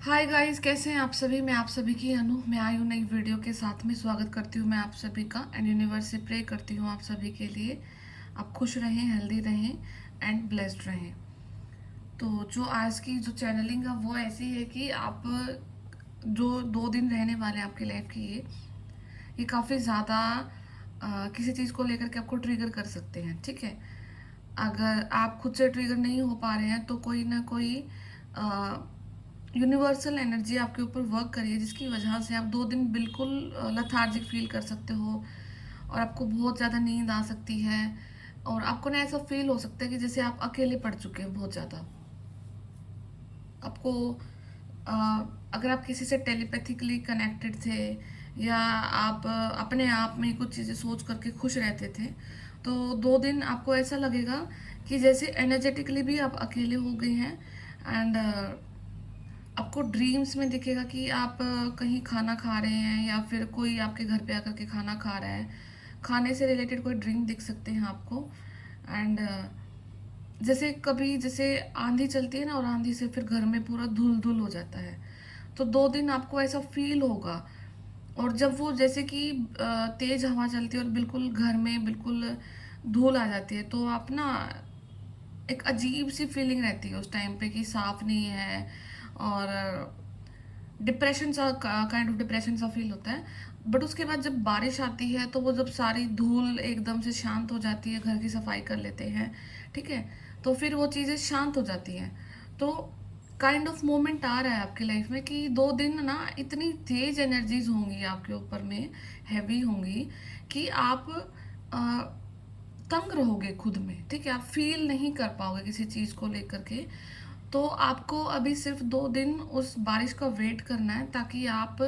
Hi guys, कैसे हैं आप सभी। मैं आप सभी की अनु, मैं आई हूँ नई वीडियो के साथ में। स्वागत करती हूँ मैं आप सभी का एंड यूनिवर्स से प्रे करती हूँ आप सभी के लिए आप खुश रहें, हेल्दी रहें एंड ब्लेस्ड रहें। तो जो आज की जो चैनलिंग है वो ऐसी है कि आप जो 2 दिन रहने वाले हैं आपकी लाइफ की, ये काफ़ी ज़्यादा किसी चीज़ को लेकर के आपको ट्रिगर कर सकते हैं। ठीक है, अगर आप खुद से ट्रिगर नहीं हो पा रहे हैं तो कोई ना कोई यूनिवर्सल एनर्जी आपके ऊपर वर्क करिए, जिसकी वजह से आप 2 दिन बिल्कुल लथार्जिक फील कर सकते हो और आपको बहुत ज़्यादा नींद आ सकती है और आपको ना ऐसा फील हो सकता है कि जैसे आप अकेले पड़ चुके हैं बहुत ज़्यादा। आपको अ, अगर आप किसी से टेलीपैथिकली कनेक्टेड थे या आप अपने आप में कुछ चीज़ें सोच करके खुश रहते थे, तो 2 दिन आपको ऐसा लगेगा कि जैसे एनर्जेटिकली भी आप अकेले हो गए हैं एंड आपको ड्रीम्स में दिखेगा कि आप कहीं खाना खा रहे हैं या फिर कोई आपके घर पे आकर के खाना खा रहा है। खाने से रिलेटेड कोई ड्रिंक दिख सकते हैं आपको एंड जैसे कभी जैसे आंधी चलती है ना, और आंधी से फिर घर में पूरा धुल धुल हो जाता है, तो 2 दिन आपको ऐसा फील होगा। और जब वो जैसे कि तेज हवा चलती है और बिल्कुल घर में बिल्कुल धूल आ जाती है, तो आप ना एक अजीब सी फीलिंग रहती है उस टाइम पे कि साफ नहीं है और डिप्रेशन सा, काइंड ऑफ डिप्रेशन सा फील होता है। बट उसके बाद जब बारिश आती है तो वो जब सारी धूल एकदम से शांत हो जाती है, घर की सफाई कर लेते हैं, ठीक है, तो फिर वो चीज़ें शांत हो जाती हैं। तो काइंड ऑफ मोमेंट आ रहा है आपकी लाइफ में कि 2 दिन ना इतनी तेज एनर्जीज होंगी आपके ऊपर में, हैवी होंगी कि आप तंग रहोगे खुद में। ठीक है, आप फील नहीं कर पाओगे किसी चीज़ को लेकर के। तो आपको अभी सिर्फ 2 दिन उस बारिश का वेट करना है, ताकि आप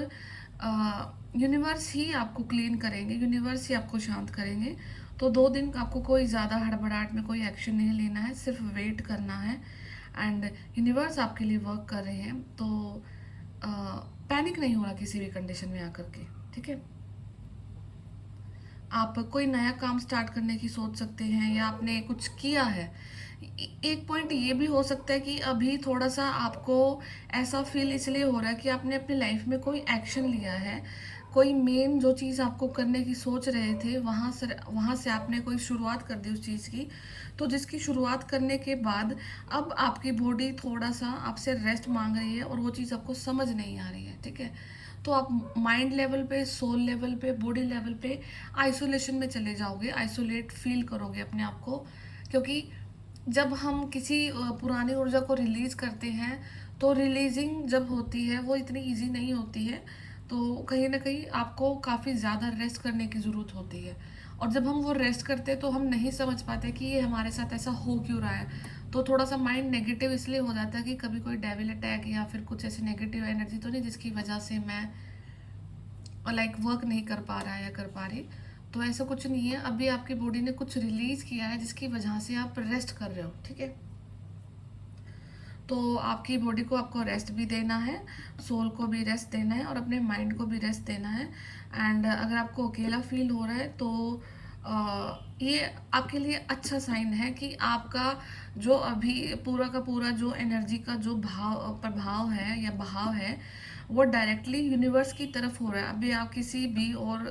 यूनिवर्स ही आपको क्लीन करेंगे, यूनिवर्स ही आपको शांत करेंगे। तो 2 दिन आपको कोई ज़्यादा हड़बड़ाहट में कोई एक्शन नहीं लेना है, सिर्फ वेट करना है एंड यूनिवर्स आपके लिए वर्क कर रहे हैं। तो पैनिक नहीं होना किसी भी कंडीशन में आकर के। ठीक है, आप कोई नया काम स्टार्ट करने की सोच सकते हैं या आपने कुछ किया है। एक पॉइंट ये भी हो सकता है कि अभी थोड़ा सा आपको ऐसा फील इसलिए हो रहा है कि आपने अपनी लाइफ में कोई एक्शन लिया है, कोई मेन जो चीज़ आपको करने की सोच रहे थे वहाँ से आपने कोई शुरुआत कर दी उस चीज़ की। तो जिसकी शुरुआत करने के बाद अब आपकी बॉडी थोड़ा सा आपसे रेस्ट मांग रही है और वो चीज़ आपको समझ नहीं आ रही है। ठीक है, तो आप माइंड लेवल पे, सोल लेवल पे, बॉडी लेवल पे आइसोलेशन में चले जाओगे, आइसोलेट फील करोगे अपने आप को। क्योंकि जब हम किसी पुरानी ऊर्जा को रिलीज करते हैं, तो रिलीजिंग जब होती है वो इतनी इजी नहीं होती है। तो कहीं ना कहीं आपको काफ़ी ज़्यादा रेस्ट करने की ज़रूरत होती है। और जब हम वो रेस्ट करते हैं तो हम नहीं समझ पाते कि ये हमारे साथ ऐसा हो क्यों रहा है। तो थोड़ा सा माइंड नेगेटिव इसलिए हो जाता है कि कभी कोई डेविल अटैक या फिर कुछ ऐसी नेगेटिव एनर्जी तो नहीं जिसकी वजह से मैं लाइक वर्क नहीं कर पा रहा है या कर पा रही। तो ऐसा कुछ नहीं है, अभी आपकी बॉडी ने कुछ रिलीज किया है जिसकी वजह से आप रेस्ट कर रहे हो। ठीक है, तो आपकी बॉडी को आपको रेस्ट भी देना है, सोल को भी रेस्ट देना है और अपने माइंड को भी रेस्ट देना है। एंड अगर आपको अकेला फील हो रहा है तो ये आपके लिए अच्छा साइन है कि आपका जो अभी पूरा का पूरा जो एनर्जी का जो प्रभाव है या बहाव है, वो डायरेक्टली यूनिवर्स की तरफ हो रहा है। अभी आप किसी भी और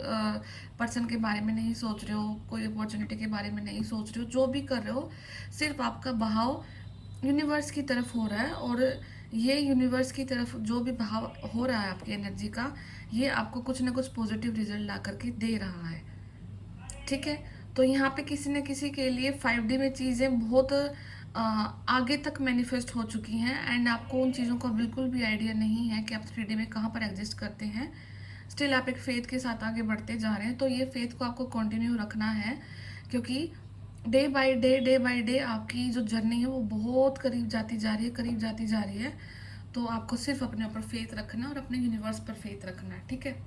पर्सन के बारे में नहीं सोच रहे हो, कोई अपॉर्चुनिटी के बारे में नहीं सोच रहे हो, जो भी कर रहे हो सिर्फ आपका बहाव यूनिवर्स की तरफ हो रहा है। और ये यूनिवर्स की तरफ जो भी भाव हो रहा है आपकी एनर्जी का, ये आपको कुछ ना कुछ पॉजिटिव रिजल्ट ला करके दे रहा है। ठीक है, तो यहाँ पे किसी न किसी के लिए 5D में चीज़ें बहुत आगे तक मैनिफेस्ट हो चुकी हैं एंड आपको उन चीज़ों का बिल्कुल भी आइडिया नहीं है कि आप 3D में कहाँ पर एग्जिस्ट करते हैं। स्टिल आप एक फेथ के साथ आगे बढ़ते जा रहे हैं, तो ये फेथ को आपको कंटिन्यू रखना है। क्योंकि डे बाय डे आपकी जो जर्नी है वो बहुत करीब जाती जा रही है, करीब जाती जा रही है। तो आपको सिर्फ अपने ऊपर फेथ रखना है और अपने यूनिवर्स पर फेथ रखना है। ठीक है,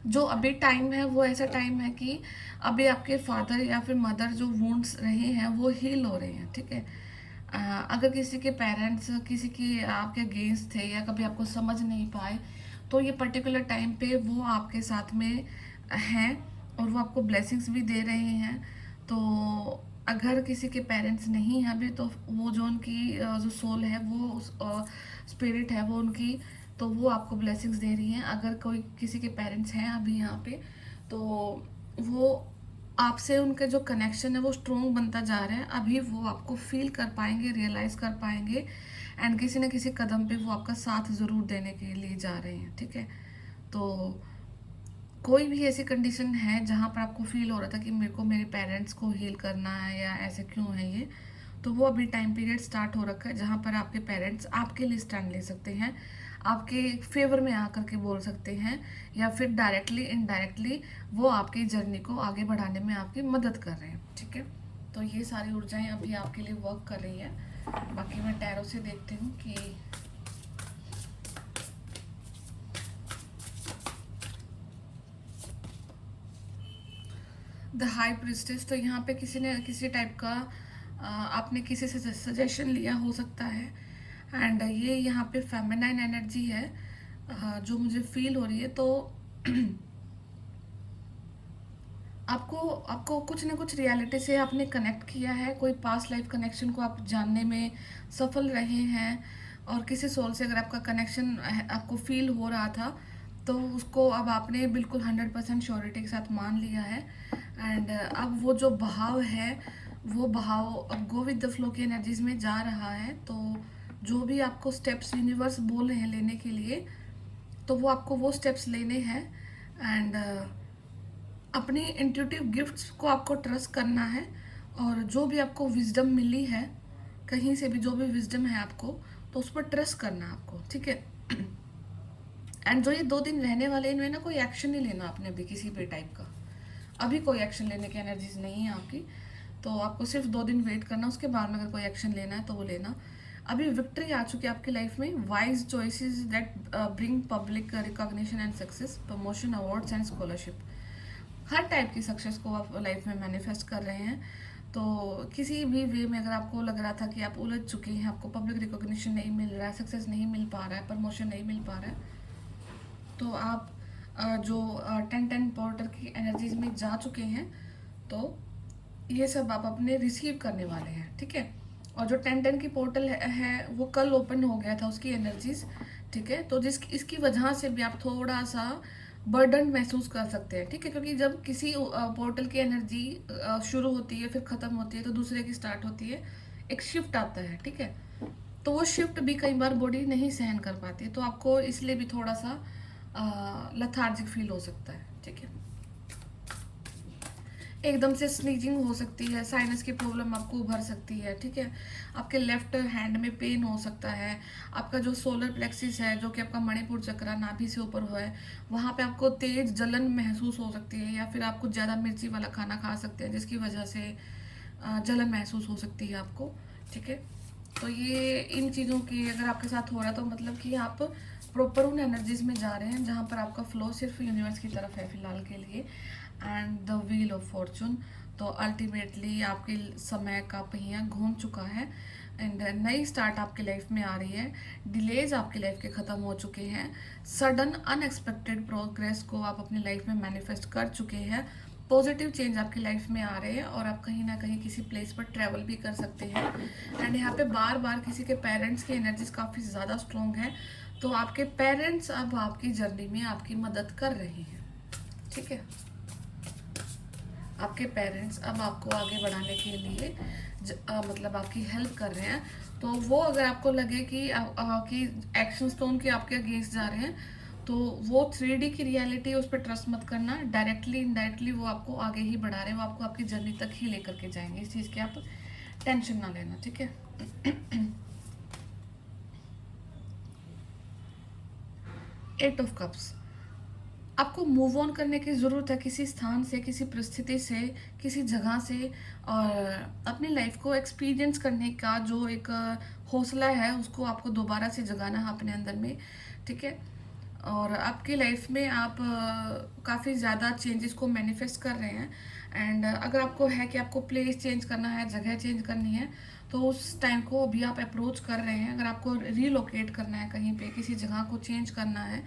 जो अभी टाइम है वो ऐसा टाइम है कि अभी आपके फादर या फिर मदर जो वुंड्स रहे हैं वो हील हो रहे हैं। ठीक है, अगर किसी के पेरेंट्स किसी की आपके अगेंस्ट थे या कभी आपको समझ नहीं पाए, तो ये पर्टिकुलर टाइम पे वो आपके साथ में हैं और वो आपको ब्लेसिंग्स भी दे रहे हैं। तो अगर किसी के पेरेंट्स नहीं हैं अभी, तो वो जो उनकी जो सोल है, वो स्पिरिट है वो उनकी, तो वो आपको ब्लेसिंग्स दे रही हैं। अगर कोई किसी के पेरेंट्स हैं अभी यहाँ पे, तो वो आपसे उनके जो कनेक्शन है वो स्ट्रोंग बनता जा रहा है। अभी वो आपको फील कर पाएंगे, रियलाइज़ कर पाएंगे, एंड किसी न किसी कदम पे वो आपका साथ ज़रूर देने के लिए जा रहे हैं, ठीक है। तो कोई भी ऐसी कंडीशन है जहाँ पर आपको फील हो रहा था कि मेरे को मेरे पेरेंट्स को हील करना है या ऐसे क्यों है ये, तो वो अभी टाइम पीरियड स्टार्ट हो रखा है जहाँ पर आपके पेरेंट्स आपके लिए स्टैंड ले सकते हैं, आपके फेवर में आकर के बोल सकते हैं, या फिर डायरेक्टली इनडायरेक्टली वो आपकी जर्नी को आगे बढ़ाने में आपकी मदद कर रहे हैं, ठीक है। तो ये सारी ऊर्जाएं अभी आपके लिए वर्क कर रही है। बाकी मैं टैरो से देखती हूँ कि द हाई प्रिस्टेस, तो यहाँ पे किसी ने किसी टाइप का आपने किसी से सजेशन लिया हो सकता है, एंड ये यहाँ पे फेमिनाइन एनर्जी है जो मुझे फील हो रही है। तो आपको आपको कुछ ना कुछ रियलिटी से आपने कनेक्ट किया है, कोई पास्ट लाइफ कनेक्शन को आप जानने में सफल रहे हैं, और किसी सोल से अगर आपका कनेक्शन आपको फील हो रहा था, तो उसको अब आपने बिल्कुल 100% श्योरिटी के साथ मान लिया है। एंड अब वो जो बहाव है, वो बहाव अब गो विद द फ्लो की एनर्जीज में जा रहा है। तो जो भी आपको स्टेप्स यूनिवर्स बोल रहे हैं लेने के लिए, तो वो आपको वो स्टेप्स लेने हैं। एंड अपनी इंट्यूटिव गिफ्ट्स को आपको ट्रस्ट करना है, और जो भी आपको विजडम मिली है कहीं से भी, जो भी विजडम है आपको, तो उस पर ट्रस्ट करना है आपको, ठीक है। एंड जो ये 2 दिन रहने वाले, इनमें ना कोई एक्शन नहीं लेना आपने अभी किसी भी टाइप का। अभी कोई एक्शन लेने की एनर्जीज नहीं है आपकी, तो आपको सिर्फ 2 दिन वेट करना, उसके बाद में अगर कोई एक्शन लेना है तो वो लेना। अभी विक्ट्री आ चुकी है आपकी लाइफ में, wise choices that bring public recognition and success, promotion, awards and scholarship. Her type की सक्सेस को आप लाइफ में मैनिफेस्ट कर रहे हैं। तो किसी भी वे में अगर आपको लग रहा था कि आप उलझ चुके हैं, आपको पब्लिक रिकॉग्निशन नहीं मिल रहा है, सक्सेस नहीं मिल पा रहा है, प्रमोशन नहीं मिल पा रहा है, तो आप जो 10-10 पोर्टर की एनर्जीज में जा चुके हैं, तो ये सब आप अपने रिसीव करने वाले हैं, ठीक है। और जो 10-10 की पोर्टल है वो कल ओपन हो गया था उसकी एनर्जीज, ठीक है। तो जिस इसकी वजह से भी आप थोड़ा सा बर्डन महसूस कर सकते हैं, ठीक है, क्योंकि जब किसी पोर्टल की एनर्जी शुरू होती है फिर ख़त्म होती है तो दूसरे की स्टार्ट होती है, एक शिफ्ट आता है, ठीक है। तो वो शिफ्ट भी कई बार बॉडी नहीं सहन कर पाती है, तो आपको इसलिए भी थोड़ा सा लथार्जिक फील हो सकता है, ठीक है। एकदम से स्नीजिंग हो सकती है, साइनस की प्रॉब्लम आपको उभर सकती है, ठीक है। आपके लेफ्ट हैंड में पेन हो सकता है। आपका जो सोलर प्लेक्सिस है, जो कि आपका मणिपुर चक्र नाभि से ऊपर हुआ है, वहाँ पे आपको तेज जलन महसूस हो सकती है, या फिर आप कुछ ज़्यादा मिर्ची वाला खाना खा सकते हैं जिसकी वजह से जलन महसूस हो सकती है आपको, ठीक है। तो ये इन चीज़ों की अगर आपके साथ हो रहा है, तो मतलब कि आप प्रॉपर उन एनर्जीज में जा रहे हैं जहाँ पर आपका फ्लो सिर्फ यूनिवर्स की तरफ है फिलहाल के लिए। And the wheel of Fortune, तो अल्टीमेटली आपके समय का पहिया घूम चुका है, एंड नई स्टार्ट आपकी लाइफ में आ रही है। डिलेज आपकी लाइफ के ख़त्म हो चुके हैं। सडन अनएक्सपेक्टेड प्रोग्रेस को आप अपनी लाइफ में मैनिफेस्ट कर चुके हैं। पॉजिटिव चेंज आपकी लाइफ में आ रहे हैं, और आप कहीं ना कहीं किसी प्लेस पर ट्रैवल भी कर सकते हैं। एंड यहाँ पे बार बार किसी के पेरेंट्स की एनर्जीज काफ़ी ज़्यादा स्ट्रॉन्ग है, तो आपके पेरेंट्स अब आपकी जर्नी में आपकी मदद कर रहे हैं, ठीक है। आपके पेरेंट्स अब आपको आगे बढ़ाने के लिए मतलब आपकी हेल्प कर रहे हैं। तो वो अगर आपको लगे कि एक्शंस तो उनके आपके अगेंस्ट जा रहे हैं, तो वो 3D की रियलिटी, उस पर ट्रस्ट मत करना। डायरेक्टली इनडायरेक्टली वो आपको आगे ही बढ़ा रहे हैं, वो आपको आपकी जर्नी तक ही लेकर के जाएंगे। इस चीज़ की आप टेंशन ना लेना, ठीक है। 8 ऑफ कप्स, आपको मूव ऑन करने की ज़रूरत है किसी स्थान से, किसी परिस्थिति से, किसी जगह से, और अपनी लाइफ को एक्सपीरियंस करने का जो एक हौसला है उसको आपको दोबारा से जगाना है अपने अंदर में, ठीक है। और आपकी लाइफ में आप काफ़ी ज़्यादा चेंजेस को मैनिफेस्ट कर रहे हैं। एंड अगर आपको है कि आपको प्लेस चेंज करना है, जगह चेंज करनी है, तो उस टाइम को अभी आप अप्रोच कर रहे हैं। अगर आपको रीलोकेट करना है, कहीं पे किसी जगह को चेंज करना है,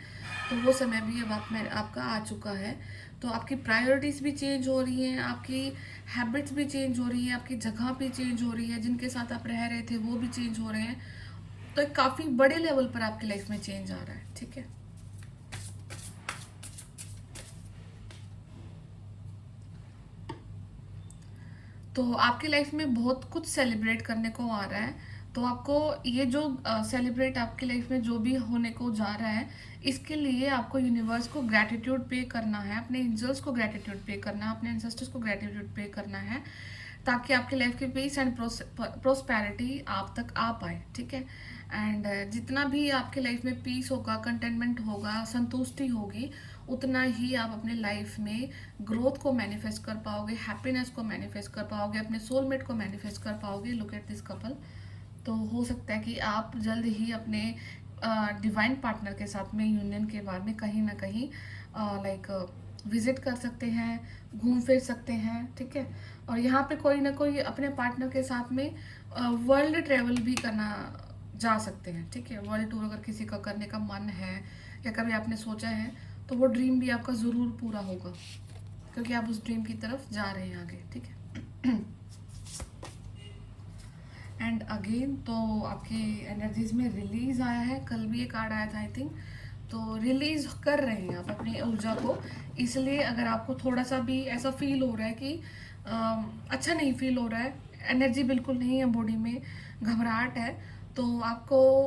तो वो समय भी अब आपका आ चुका है। तो आपकी प्रायोरिटीज़ भी चेंज हो रही हैं, आपकी हैबिट्स भी चेंज हो रही है, आपकी जगह भी चेंज हो रही है, जिनके साथ आप रह रहे थे वो भी चेंज हो रहे हैं। तो एक काफ़ी बड़े लेवल पर आपकी लाइफ में चेंज आ रहा है, ठीक है। तो आपकी लाइफ में बहुत कुछ सेलिब्रेट करने को आ रहा है। तो आपको ये जो सेलिब्रेट आपकी लाइफ में जो भी होने को जा रहा है, इसके लिए आपको यूनिवर्स को ग्रैटिट्यूड पे करना है, अपने एंजल्स को ग्रैटिट्यूड पे करना है, अपने एंसेस्टर्स को ग्रैटिट्यूड पे करना है, ताकि आपकी लाइफ की पीस एंड प्रोस्पेरिटी आप तक आ पाए, ठीक है। एंड जितना भी आपके लाइफ में पीस होगा, कंटेनमेंट होगा, संतुष्टि होगी, उतना ही आप अपने लाइफ में ग्रोथ को मैनिफेस्ट कर पाओगे, हैप्पीनेस को मैनिफेस्ट कर पाओगे, अपने सोलमेट को मैनिफेस्ट कर पाओगे। Look at this couple. तो हो सकता है कि आप जल्द ही अपने डिवाइन पार्टनर के साथ में यूनियन के बारे में कहीं ना कहीं लाइक विजिट कर सकते हैं, घूम फिर सकते हैं, ठीक है। और यहाँ पे कोई ना कोई अपने पार्टनर के साथ में वर्ल्ड ट्रेवल भी करना जा सकते हैं, ठीक है। वर्ल्ड टूर अगर किसी का करने का मन है या कभी आपने सोचा है, तो वो ड्रीम भी आपका ज़रूर पूरा होगा, क्योंकि आप उस ड्रीम की तरफ जा रहे हैं आगे, ठीक है। एंड अगेन तो आपकी एनर्जीज में रिलीज आया है, कल भी एक कार्ड आया था आई थिंक। तो रिलीज कर रहे हैं आप अपनी ऊर्जा को, इसलिए अगर आपको थोड़ा सा भी ऐसा फील हो रहा है कि अच्छा नहीं फील हो रहा है, एनर्जी बिल्कुल नहीं है बॉडी में, घबराहट है, तो आपको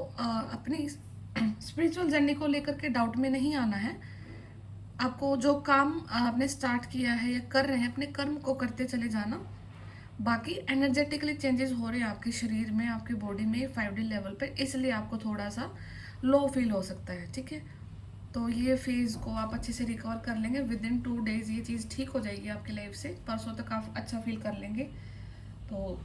अपनी स्पिरिचुअल जर्नी को लेकर के डाउट में नहीं आना है। आपको जो काम आपने स्टार्ट किया है या कर रहे हैं, अपने कर्म को करते चले जाना। बाकी एनर्जेटिकली चेंजेस हो रहे हैं आपके शरीर में, आपकी बॉडी में 5D लेवल पे, इसलिए आपको थोड़ा सा लो फील हो सकता है, ठीक है। तो ये फेज को आप अच्छे से रिकवर कर लेंगे, विद इन 2 days ये चीज़ ठीक हो जाएगी आपकी लाइफ से, परसों तक आप अच्छा फील कर लेंगे। तो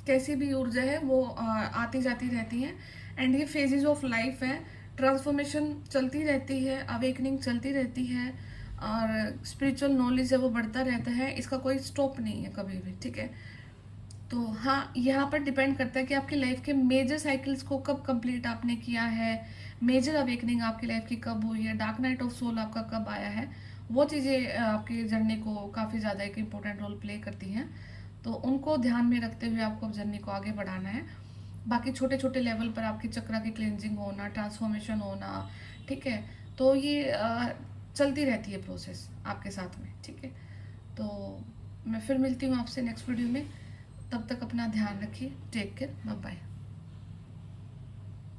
कैसी भी ऊर्जा है वो आती जाती रहती है, एंड ये फेजेस ऑफ लाइफ है, ट्रांसफॉर्मेशन चलती रहती है, अवेकनिंग चलती रहती है, और स्पिरिचुअल नॉलेज है वो बढ़ता रहता है, इसका कोई स्टॉप नहीं है कभी भी, ठीक है। तो हाँ, यहाँ पर डिपेंड करता है कि आपकी लाइफ के मेजर साइकिल्स को कब कंप्लीट आपने किया है, मेजर अवेकनिंग आपकी लाइफ की कब हुई है, डार्क नाइट ऑफ सोल आपका कब आया है, वो चीज़ें आपकी जर्नी को काफ़ी ज़्यादा एक इम्पोर्टेंट रोल प्ले करती हैं। तो उनको ध्यान में रखते हुए आपको जर्नी को आगे बढ़ाना है। बाकी छोटे छोटे लेवल पर आपकी चक्रा की क्लेंजिंग होना, ट्रांसफॉर्मेशन होना, ठीक है। तो ये चलती रहती है प्रोसेस आपके साथ में, ठीक है। तो मैं फिर मिलती हूँ आपसे नेक्स्ट वीडियो में, तब तक अपना ध्यान रखिए, टेक केयर, बाय बाय।